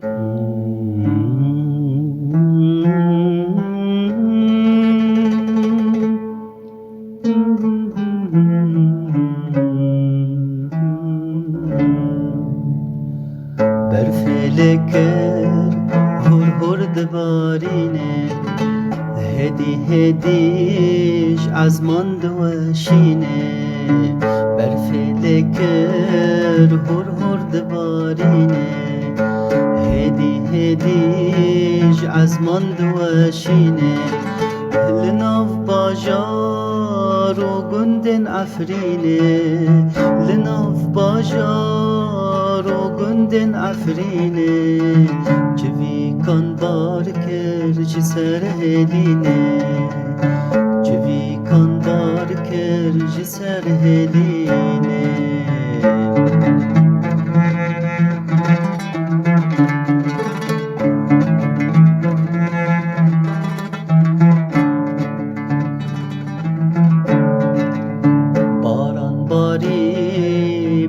بر فلکر هر هر دبارینه هدی هدیش از من دوشینه بر فلکر هر هر دبارینه هدی هدیش از من دوشینه لناف باجار و گندن عفرینه لناف باجار و گندن عفرینه جوی کن بار کر چی سر هلینه جوی کن بار کر چی سر هلینه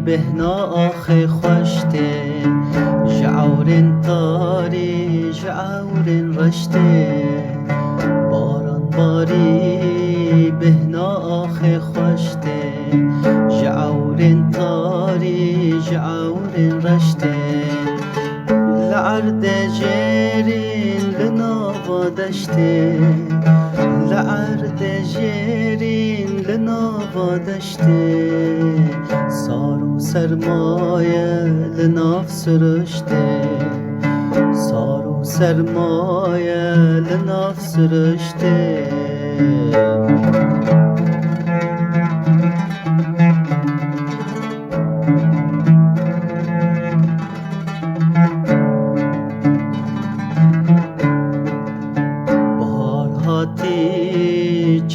بهنا آخ خوشته جعورن تاری جعورن رشته باران باری بهنا آخ خوشته جعورن تاری جعورن رشته لعرد جيرين لنوفا دشتي لعرد جيرين لنوفا دشتي صاروا سرماية لناف سرشتي صاروا سرماية لناف سرشتي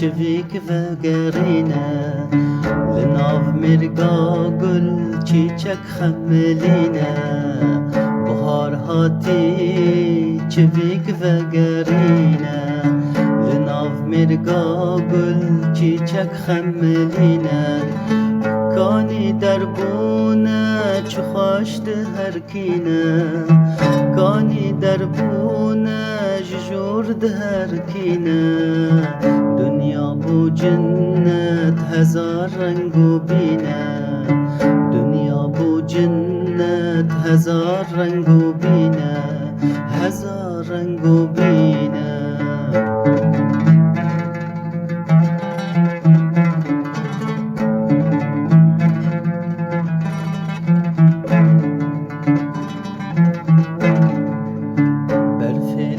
چویک و گرینه لناف مرگا گل چیچک خملینه بهار هاتی چویک و گرینه لناف مرگا گل چیچک خملینه کانی دربونه چو خوشت هرکینه کانی دربونه جورد هرکینه دنیا بو جنت هزار رنگ و بینه دنیا بو جنت هزار رنگ و بینه هزار رنگ و بینه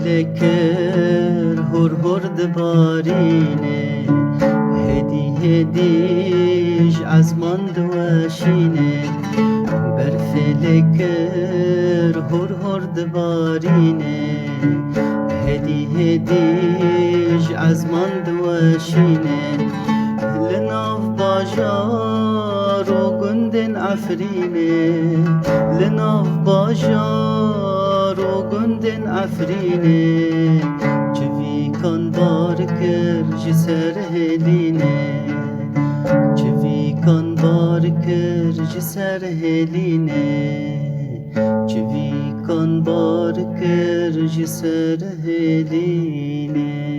فلکر هر هر دبارینه هدی هدیش از من دوشینه بر فلکر هر هر دبارینه هدی هدیش از من دوشینه لناف باجار و گندن عفرینه لناف باجار و گندن عفرینه چوی کن بار کر جی سر هلینه چوی کن بار کر جی سر هلینه چوی کن بار کر جی سر هلینه